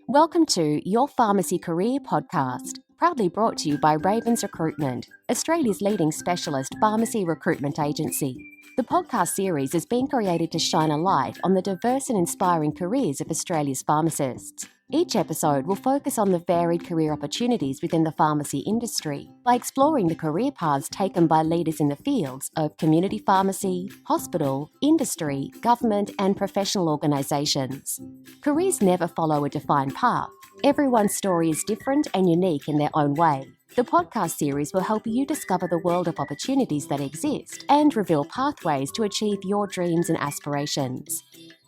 Welcome to Your Pharmacy Career podcast, proudly brought to you by Ravens Recruitment, Australia's leading specialist pharmacy recruitment agency. The podcast series is being created to shine a light on the diverse and inspiring careers of Australia's pharmacists. Each episode will focus on the varied career opportunities within the pharmacy industry by exploring the career paths taken by leaders in the fields of community pharmacy, hospital, industry, government, and professional organisations. Careers never follow a defined path. Everyone's story is different and unique in their own way. The podcast series will help you discover the world of opportunities that exist and reveal pathways to achieve your dreams and aspirations.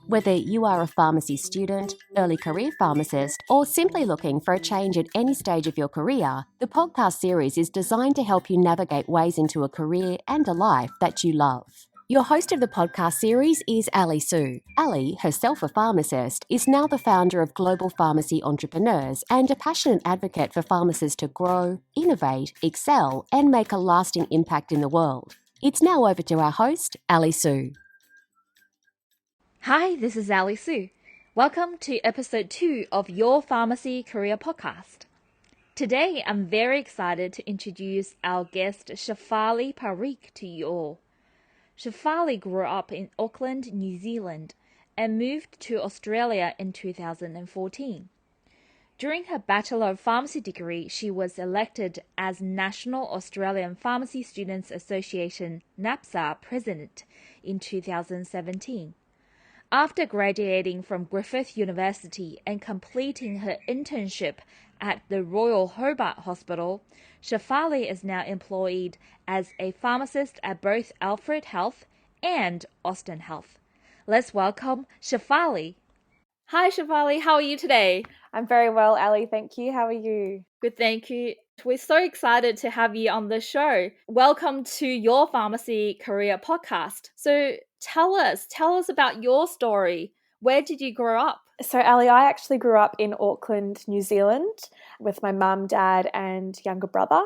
Whether you are a pharmacy student, early career pharmacist, or simply looking for a change at any stage of your career, the podcast series is designed to help you navigate ways into a career and a life that you love. Your host of the podcast series is Ali Su. Ali, herself a pharmacist, is now the founder of Global Pharmacy Entrepreneurs and a passionate advocate for pharmacists to grow, innovate, excel, and make a lasting impact in the world. It's now over to our host, Ali Su. Hi, this is Ali Su. Welcome to episode 2 of Your Pharmacy Career Podcast. Today, I'm very excited to introduce our guest Shefali Parikh to you all. Shefali grew up in Auckland, New Zealand, and moved to Australia in 2014. During her Bachelor of Pharmacy degree, she was elected as National Australian Pharmacy Students Association NAPSA President in 2017. After graduating from Griffith University and completing her internship at the Royal Hobart Hospital, Shefali is now employed as a pharmacist at both Alfred Health and Austin Health. Let's welcome Shefali. Hi Shefali, how are you today? I'm very well, Ali. Thank you. How are you? Good, thank you. We're so excited to have you on the show. Welcome to Your Pharmacy Career Podcast. So tell us about your story. Where did you grow up? So, Ali, I actually grew up in Auckland, New Zealand with my mum, dad, and younger brother.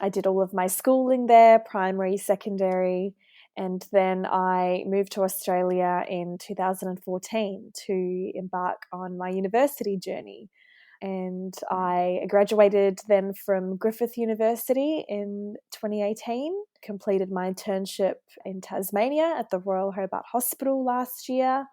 I did all of my schooling there, primary, secondary, and then I moved to Australia in 2014 to embark on my university journey. And I graduated then from Griffith University in 2018, completed my internship in Tasmania at the Royal Hobart Hospital last year.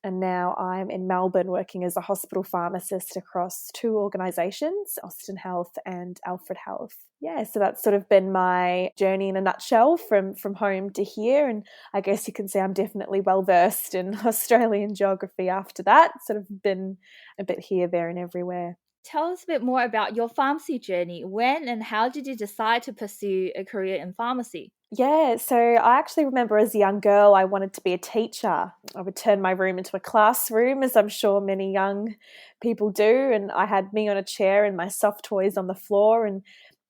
And now I'm in Melbourne working as a hospital pharmacist across 2 organisations, Austin Health and Alfred Health. Yeah, so that's sort of been my journey in a nutshell from home to here. And I guess you can say I'm definitely well versed in Australian geography after that. Sort of been a bit here, there and everywhere. Tell us a bit more about your pharmacy journey. When and how did you decide to pursue a career in pharmacy? Yeah, so I actually remember as a young girl, I wanted to be a teacher. I would turn my room into a classroom, as I'm sure many young people do. And I had me on a chair and my soft toys on the floor. And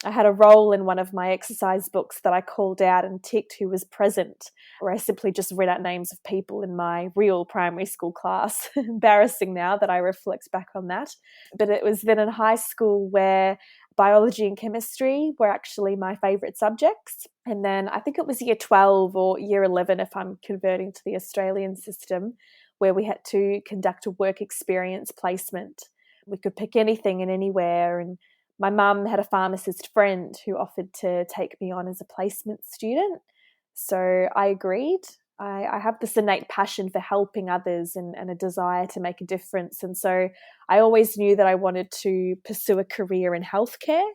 I had a role in one of my exercise books that I called out and ticked who was present, where I simply just read out names of people in my real primary school class. Embarrassing now that I reflect back on that. But it was then in high school where biology and chemistry were actually my favourite subjects. And then I think it was year 12 or year 11, if I'm converting to the Australian system, where we had to conduct a work experience placement. We could pick anything and anywhere. And my mum had a pharmacist friend who offered to take me on as a placement student. So I agreed. I have this innate passion for helping others and a desire to make a difference. And so I always knew that I wanted to pursue a career in healthcare,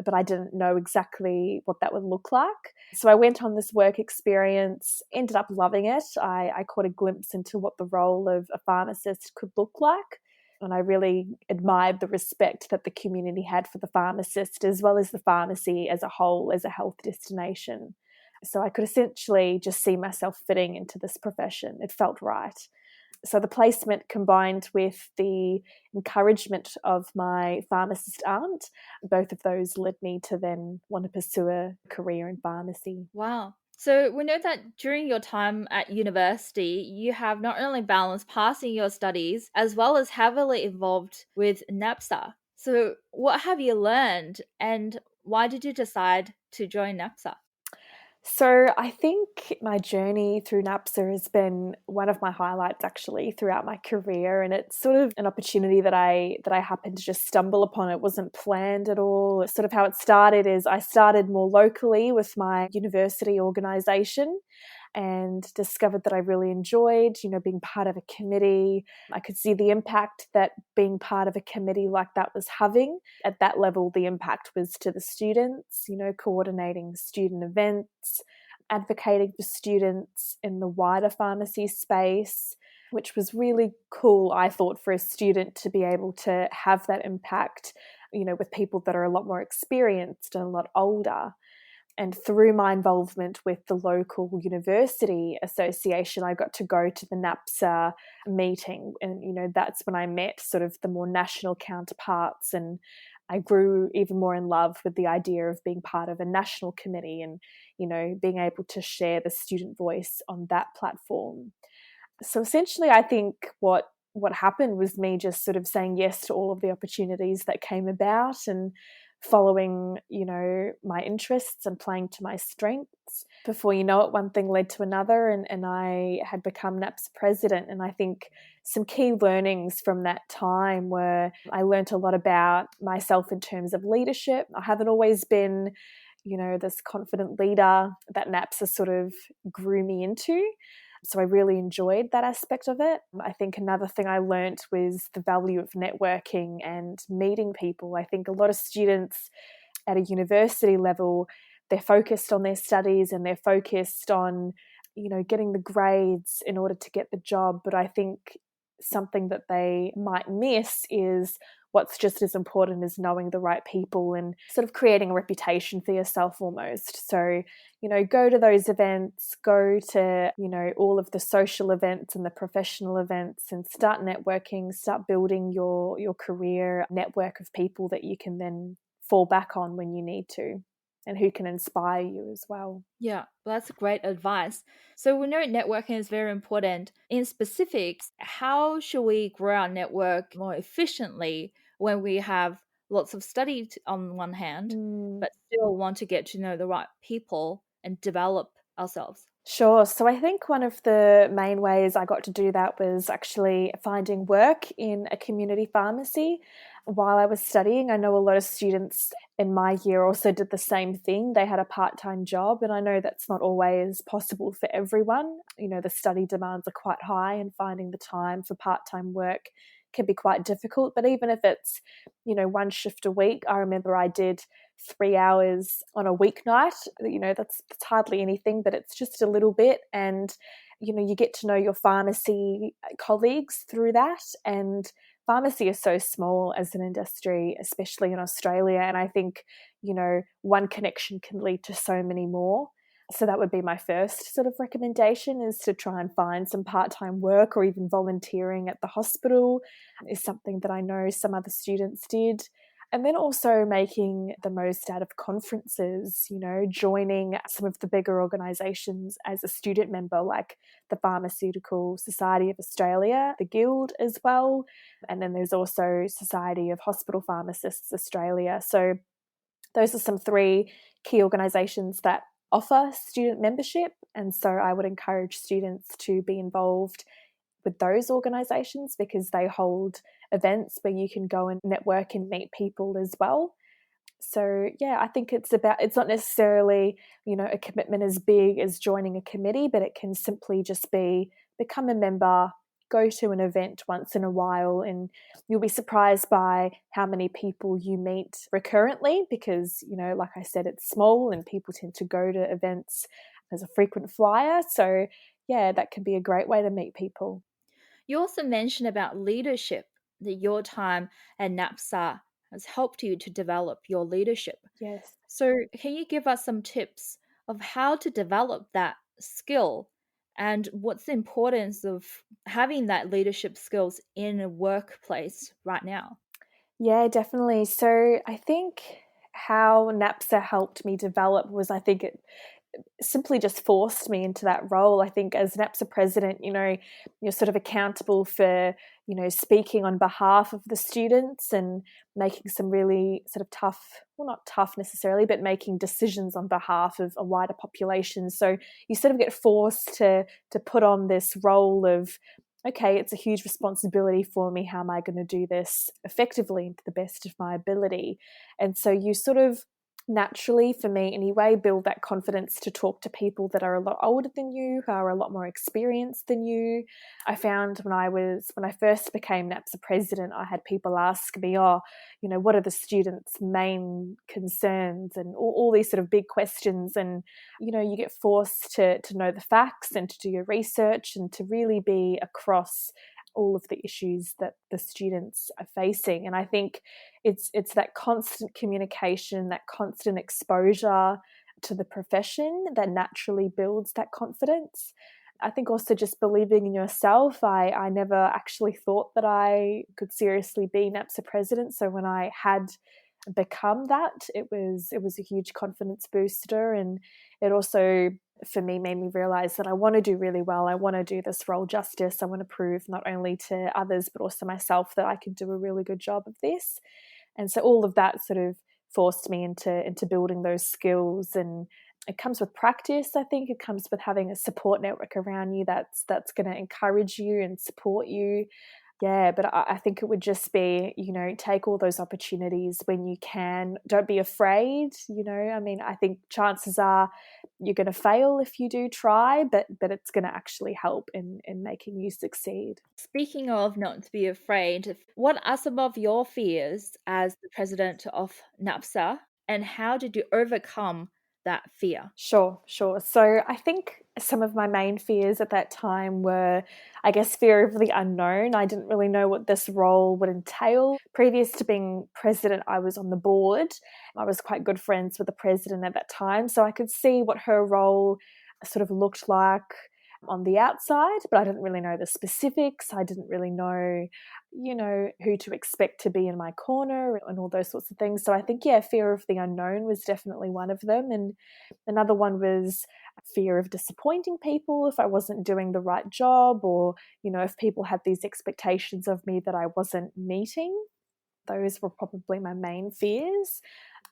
but I didn't know exactly what that would look like. So I went on this work experience, ended up loving it. I caught a glimpse into what the role of a pharmacist could look like. And I really admired the respect that the community had for the pharmacist, as well as the pharmacy as a whole, as a health destination. So I could essentially just see myself fitting into this profession. It felt right. So the placement combined with the encouragement of my pharmacist aunt, both of those led me to then want to pursue a career in pharmacy. Wow. So we know that during your time at university, you have not only balanced passing your studies, as well as heavily involved with NAPSA. So what have you learned and why did you decide to join NAPSA? So I think my journey through NAPSA has been one of my highlights actually throughout my career, and it's sort of an opportunity that I happened to just stumble upon. It wasn't planned at all. Sort of how it started is I started more locally with my university organisation and discovered that I really enjoyed, being part of a committee. I could see the impact that being part of a committee like that was having. At that level, the impact was to the students, coordinating student events, advocating for students in the wider pharmacy space, which was really cool, I thought, for a student to be able to have that impact, with people that are a lot more experienced and a lot older. And through my involvement with the local university association, I got to go to the NAPSA meeting. And, that's when I met sort of the more national counterparts. And I grew even more in love with the idea of being part of a national committee and, being able to share the student voice on that platform. So essentially, I think what happened was me just sort of saying yes to all of the opportunities that came about and following, my interests and playing to my strengths. Before you know it, one thing led to another, and I had become NAPS president. And I think some key learnings from that time were I learned a lot about myself in terms of leadership. I haven't always been, this confident leader that NAPS has sort of grew me into. So I really enjoyed that aspect of it. I think another thing I learnt was the value of networking and meeting people. I think a lot of students at a university level, they're focused on their studies and they're focused on, getting the grades in order to get the job. But I think something that they might miss is what's just as important as knowing the right people and sort of creating a reputation for yourself almost. So, go to those events, go to, all of the social events and the professional events and start networking, start building your career network of people that you can then fall back on when you need to and who can inspire you as well. Yeah, that's great advice. So we know networking is very important. In specifics, how should we grow our network more efficiently when we have lots of study on one hand, Mm. but still want to get to know the right people and develop ourselves? Sure. So I think one of the main ways I got to do that was actually finding work in a community pharmacy while I was studying. I know a lot of students in my year also did the same thing. They had a part-time job, and I know that's not always possible for everyone. The study demands are quite high, and finding the time for part-time work can be quite difficult. But even if it's, one shift a week, I remember I did 3 hours on a weeknight. That's hardly anything, but it's just a little bit. And, you get to know your pharmacy colleagues through that. And pharmacy is so small as an industry, especially in Australia. And I think, one connection can lead to so many more. So that would be my first sort of recommendation, is to try and find some part-time work, or even volunteering at the hospital is something that I know some other students did. And then also making the most out of conferences, joining some of the bigger organisations as a student member, like the Pharmaceutical Society of Australia, the Guild as well. And then there's also Society of Hospital Pharmacists Australia. So those are some three key organisations that offer student membership. And so I would encourage students to be involved with those organisations, because they hold events where you can go and network and meet people as well. So yeah, I think it's not necessarily, a commitment as big as joining a committee, but it can simply just be become a member, go to an event once in a while, and you'll be surprised by how many people you meet recurrently, because, like I said, it's small and people tend to go to events as a frequent flyer. So yeah, that can be a great way to meet people. You also mentioned about leadership, that your time at NAPSA has helped you to develop your leadership. Yes. So, can you give us some tips of how to develop that skill, and what's the importance of having that leadership skills in a workplace right now? Yeah, definitely. So I think how NAPSA helped me develop was, I think simply just forced me into that role. I think as NAPSA president, you're sort of accountable for, speaking on behalf of the students and making some really sort of tough, well, not tough necessarily, but making decisions on behalf of a wider population. So you sort of get forced to put on this role of, okay, it's a huge responsibility for me. How am I going to do this effectively and to the best of my ability? And so you sort of naturally, for me anyway, build that confidence to talk to people that are a lot older than you, who are a lot more experienced than you. I found when I first became NAPSA president, I had people ask me, what are the students' main concerns, and all these sort of big questions. And, you get forced to know the facts and to do your research and to really be across all of the issues that the students are facing. And I think it's that constant communication, that constant exposure to the profession that naturally builds that confidence. I think also just believing in yourself. I never actually thought that I could seriously be NAPSA president. So when I had become that, it was a huge confidence booster. And it also, for me, made me realize that I want to do really well. I want to do this role justice. I want to prove not only to others but also myself that I can do a really good job of this. And so all of that sort of forced me into building those skills. And it comes with practice. I think it comes with having a support network around you that's going to encourage you and support you. Yeah, but I think it would just be, take all those opportunities when you can. Don't be afraid, I mean, I think chances are you're going to fail if you do try, but it's going to actually help in making you succeed. Speaking of not to be afraid, what are some of your fears as the president of NAPSA, and how did you overcome that fear? Sure. So I think some of my main fears at that time were, I guess, fear of the unknown. I didn't really know what this role would entail. Previous to being president, I was on the board. I was quite good friends with the president at that time, so I could see what her role sort of looked like on the outside, but I didn't really know the specifics. I didn't really know, who to expect to be in my corner and all those sorts of things. So I think, fear of the unknown was definitely one of them. And another one was fear of disappointing people if I wasn't doing the right job, or, if people had these expectations of me that I wasn't meeting. Those were probably my main fears.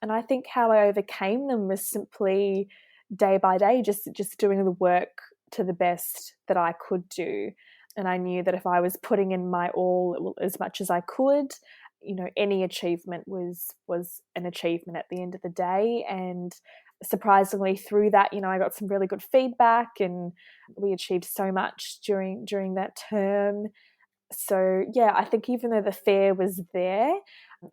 And I think how I overcame them was simply day by day, just doing the work to the best that I could do. And I knew that if I was putting in my all as much as I could, any achievement was an achievement at the end of the day. And surprisingly, through that, I got some really good feedback, and we achieved so much during that term. So I think even though the fear was there,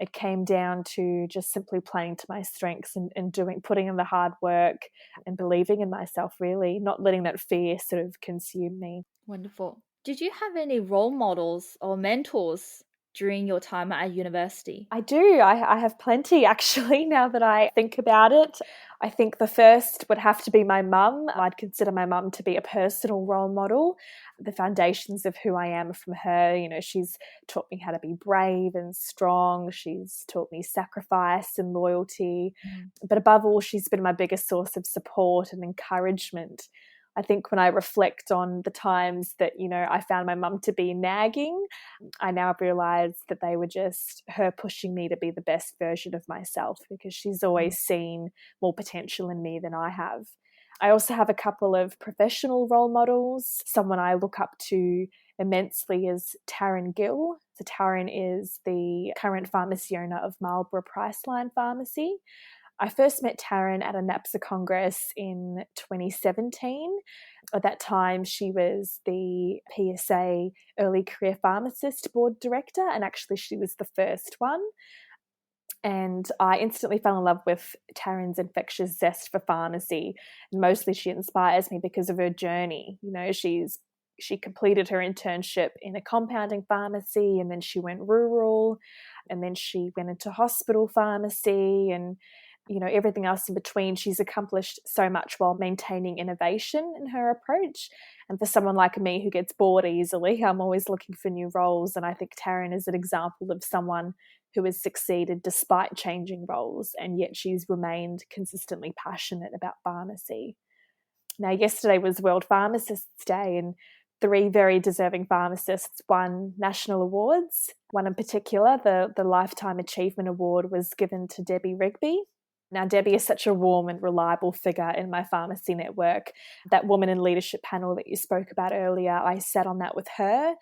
it came down to just simply playing to my strengths and putting in the hard work and believing in myself, really, not letting that fear sort of consume me. Wonderful. Did you have any role models or mentors during your time at university? I do. I have plenty, actually, now that I think about it. I think the first would have to be my mum. I'd consider my mum to be a personal role model. The foundations of who I am from her, she's taught me how to be brave and strong. She's taught me sacrifice and loyalty. But above all, she's been my biggest source of support and encouragement. I think when I reflect on the times that, I found my mum to be nagging, I now realise that they were just her pushing me to be the best version of myself, because she's always seen more potential in me than I have. I also have a couple of professional role models. Someone I look up to immensely is Taryn Gill. So Taryn is the current pharmacy owner of Marlborough Priceline Pharmacy. I first met Taryn at a NAPSA Congress in 2017. At that time, she was the PSA Early Career Pharmacist Board Director, and actually she was the first one. And I instantly fell in love with Taryn's infectious zest for pharmacy. And mostly she inspires me because of her journey. She completed her internship in a compounding pharmacy, and then she went rural, and then she went into hospital pharmacy, and everything else in between. She's accomplished so much while maintaining innovation in her approach. And for someone like me who gets bored easily, I'm always looking for new roles. And I think Taryn is an example of someone who has succeeded despite changing roles, and yet she's remained consistently passionate about pharmacy. Now, yesterday was World Pharmacists Day, and 3 very deserving pharmacists won national awards. One in particular, the Lifetime Achievement Award, was given to Debbie Rigby. Now, Debbie is such a warm and reliable figure in my pharmacy network. That Woman in Leadership panel that you spoke about earlier, I sat on that with her,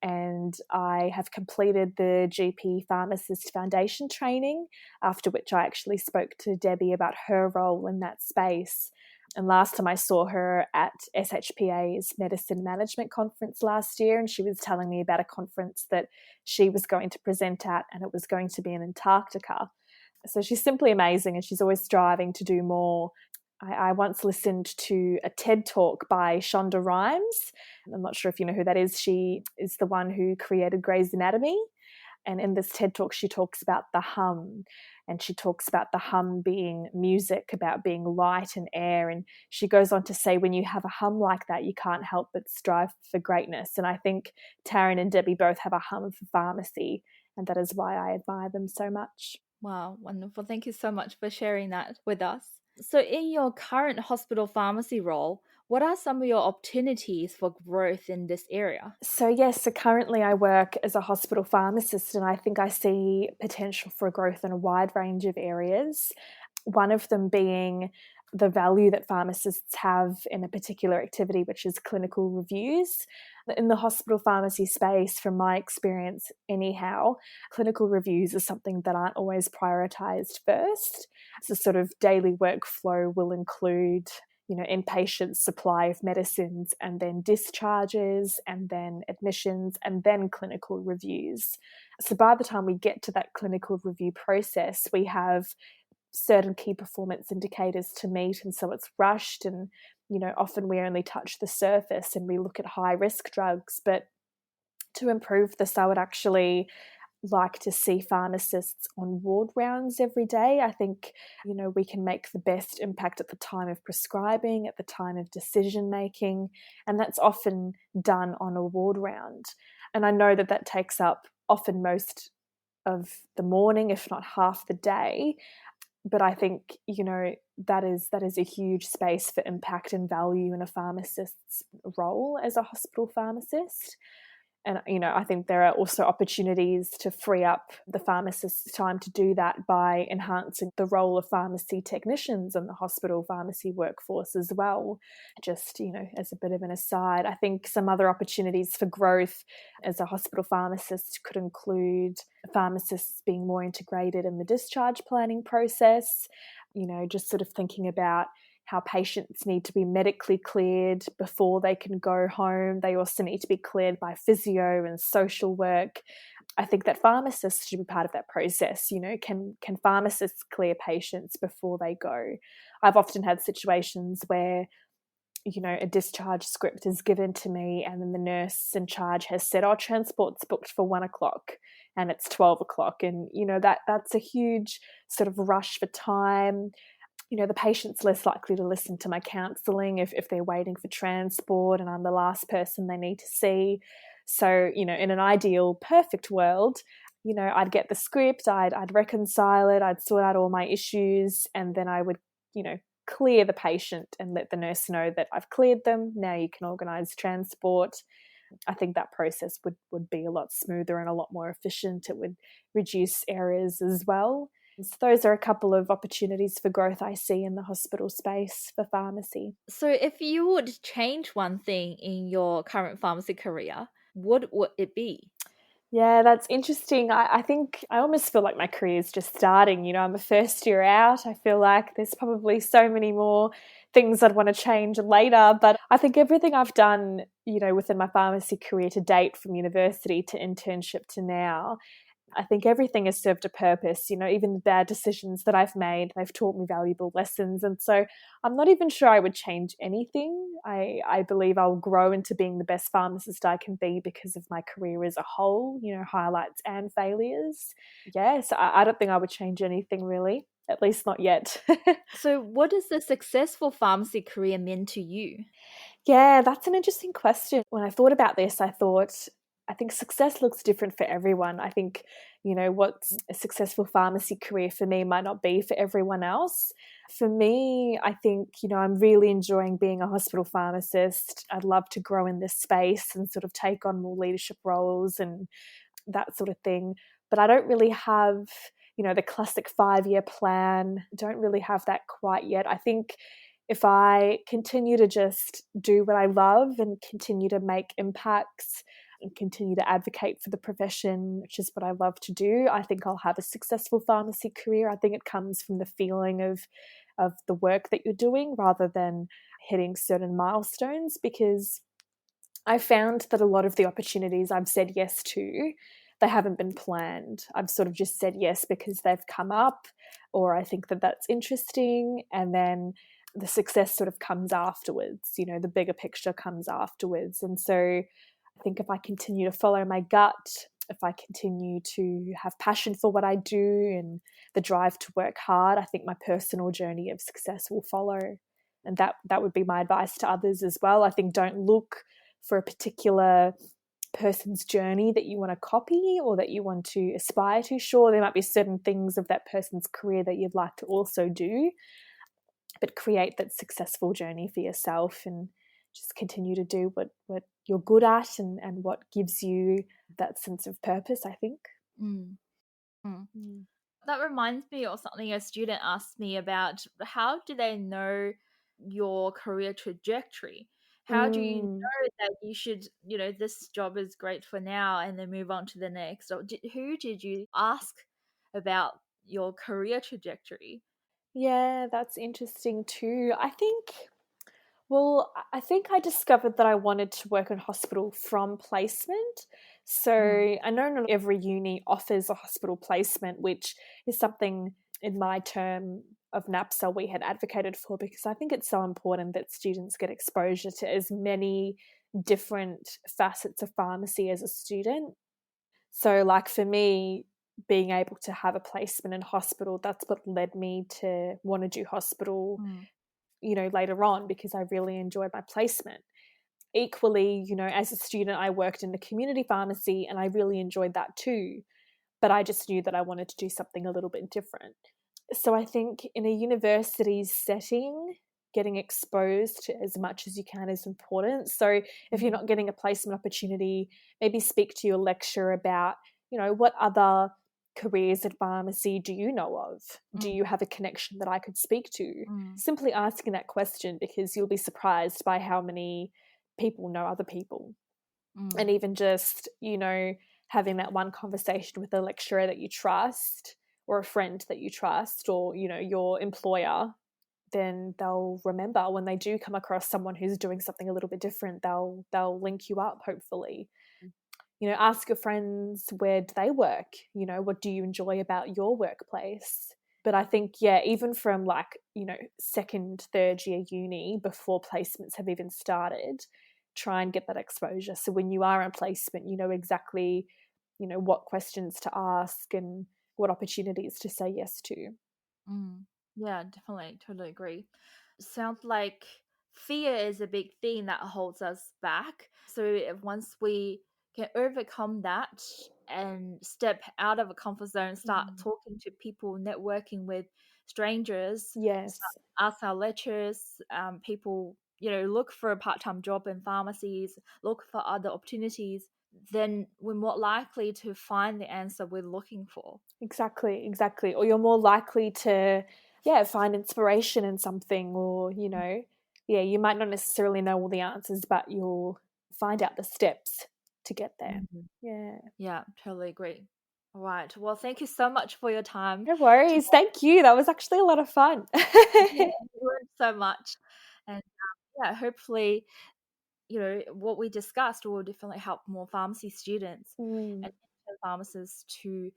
and I have completed the GP Pharmacist Foundation training, after which I actually spoke to Debbie about her role in that space. And last time I saw her at SHPA's Medicine Management Conference last year, and she was telling me about a conference that she was going to present at, and it was going to be in Antarctica. So she's simply amazing, and she's always striving to do more. I once listened to a TED Talk by Shonda Rhimes. I'm not sure if you know who that is. She is the one who created Grey's Anatomy. And in this TED Talk, she talks about the hum. And she talks about the hum being music, about being light and air. And she goes on to say, when you have a hum like that, you can't help but strive for greatness. And I think Taryn and Debbie both have a hum for pharmacy. And that is why I admire them so much. Wow, wonderful. Thank you so much for sharing that with us. So in your current hospital pharmacy role, what are some of your opportunities for growth in this area? So currently I work as a hospital pharmacist, and I think I see potential for growth in a wide range of areas. One of them being the value that pharmacists have in a particular activity, which is clinical reviews. In the hospital pharmacy space, from my experience anyhow, clinical reviews are something that aren't always prioritised first. So sort of daily workflow will include inpatient supply of medicines, and then discharges, and then admissions, and then clinical reviews. So by the time we get to that clinical review process, we have certain key performance indicators to meet, and so it's rushed, and often we only touch the surface and we look at high risk drugs. But to improve this, I would actually like to see pharmacists on ward rounds every day. I think we can make the best impact at the time of prescribing, at the time of decision making, and that's often done on a ward round. And I know that takes up often most of the morning, if not half the day. But I think, that is a huge space for impact and value in a pharmacist's role as a hospital pharmacist. And, I think there are also opportunities to free up the pharmacist's time to do that by enhancing the role of pharmacy technicians in the hospital pharmacy workforce as well. Just, as a bit of an aside, I think some other opportunities for growth as a hospital pharmacist could include pharmacists being more integrated in the discharge planning process, just sort of thinking about how patients need to be medically cleared before they can go home. They also need to be cleared by physio and social work. I think that pharmacists should be part of that process. Can pharmacists clear patients before they go? I've often had situations where, a discharge script is given to me, and then the nurse in charge has said, transport's booked for 1 o'clock, and it's 12 o'clock. And, that's a huge sort of rush for time. The patient's less likely to listen to my counselling if they're waiting for transport and I'm the last person they need to see. So, in an ideal, perfect world, I'd get the script, I'd reconcile it, I'd sort out all my issues, and then I would, clear the patient and let the nurse know that I've cleared them. Now you can organise transport. I think that process would be a lot smoother and a lot more efficient. It would reduce errors as well. So those are a couple of opportunities for growth I see in the hospital space for pharmacy. So if you would change one thing in your current pharmacy career, what would it be? Yeah, that's interesting. I think I almost feel like my career is just starting. I'm a first year out. I feel like there's probably so many more things I'd want to change later. But I think everything I've done, within my pharmacy career to date, from university to internship to now, I think everything has served a purpose. Even the bad decisions that I've made, they've taught me valuable lessons. And so I'm not even sure I would change anything. I believe I'll grow into being the best pharmacist I can be because of my career as a whole, highlights and failures. Yes, I don't think I would change anything really, at least not yet. So what does a successful pharmacy career mean to you? Yeah, that's an interesting question. When I thought about this, I thought, I think success looks different for everyone. I think, what's a successful pharmacy career for me might not be for everyone else. For me, I think, I'm really enjoying being a hospital pharmacist. I'd love to grow in this space and sort of take on more leadership roles and that sort of thing. But I don't really have, the classic 5-year plan. Don't really have that quite yet. I think if I continue to just do what I love and continue to make impacts and continue to advocate for the profession, which is what I love to do, I think I'll have a successful pharmacy career. I think it comes from the feeling of the work that you're doing rather than hitting certain milestones, because I found that a lot of the opportunities I've said yes to, they haven't been planned. I've sort of just said yes because they've come up, or I think that that's interesting, and then the success sort of comes afterwards. The bigger picture comes afterwards. And so I think if I continue to follow my gut, if I continue to have passion for what I do and the drive to work hard, I think my personal journey of success will follow. And that would be my advice to others as well. I think don't look for a particular person's journey that you want to copy or that you want to aspire to. Sure, there might be certain things of that person's career that you'd like to also do, but create that successful journey for yourself and just continue to do what you're good at and what gives you that sense of purpose, I think. Mm. That reminds me of something a student asked me about. How do they know your career trajectory? How do you know that you should, this job is great for now and then move on to the next? Or who did you ask about your career trajectory? Yeah, that's interesting too. I think I discovered that I wanted to work in hospital from placement. So I know not every uni offers a hospital placement, which is something in my term of NAPSA we had advocated for, because I think it's so important that students get exposure to as many different facets of pharmacy as a student. So like for me, being able to have a placement in hospital, that's what led me to want to do hospital later on, because I really enjoyed my placement. Equally, as a student, I worked in the community pharmacy and I really enjoyed that too. But I just knew that I wanted to do something a little bit different. So I think in a university setting, getting exposed to as much as you can is important. So if you're not getting a placement opportunity, maybe speak to your lecturer about, what other careers in pharmacy do you know of? Do you have a connection that I could speak to? Simply asking that question, because you'll be surprised by how many people know other people. And even just, having that one conversation with a lecturer that you trust, or a friend that you trust, or, your employer, then they'll remember when they do come across someone who's doing something a little bit different, they'll link you up, hopefully. Ask your friends, where do they work? What do you enjoy about your workplace? But I think, even from second, third year uni, before placements have even started, try and get that exposure. So when you are in placement, you know exactly, what questions to ask and what opportunities to say yes to. Yeah, definitely. Totally agree. Sounds like fear is a big thing that holds us back. So once we can overcome that and step out of a comfort zone, start talking to people, networking with strangers, Yes. ask our lecturers, people, look for a part-time job in pharmacies, look for other opportunities, then we're more likely to find the answer we're looking for. Exactly. Or you're more likely to, find inspiration in something, or, you might not necessarily know all the answers, but you'll find out the steps to get there. Yeah, totally agree. All right. Well, thank you so much for your time. No worries. Thank you. That was actually a lot of fun. I learned so much. And hopefully, what we discussed will definitely help more pharmacy students and pharmacists to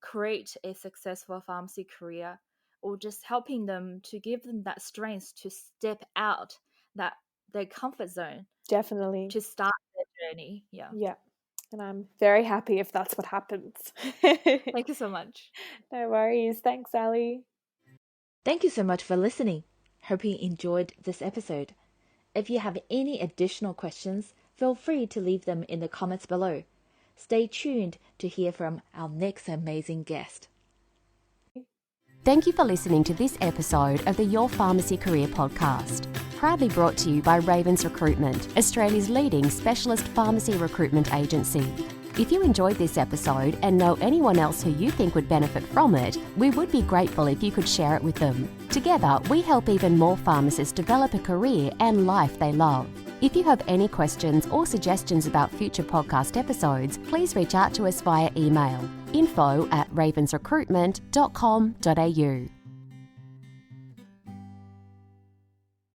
create a successful pharmacy career, or just helping them to give them that strength to step out their comfort zone. Definitely. To start their journey. Yeah. And I'm very happy if that's what happens. Thank you so much. No worries. Thanks, Ali. Thank you so much for listening. Hope you enjoyed this episode. If you have any additional questions, feel free to leave them in the comments below. Stay tuned to hear from our next amazing guest. Thank you for listening to this episode of the Your Pharmacy Career podcast, proudly brought to you by Ravens Recruitment, Australia's leading specialist pharmacy recruitment agency. If you enjoyed this episode and know anyone else who you think would benefit from it, we would be grateful if you could share it with them. Together, we help even more pharmacists develop a career and life they love. If you have any questions or suggestions about future podcast episodes, please reach out to us via email info@ravensrecruitment.com.au.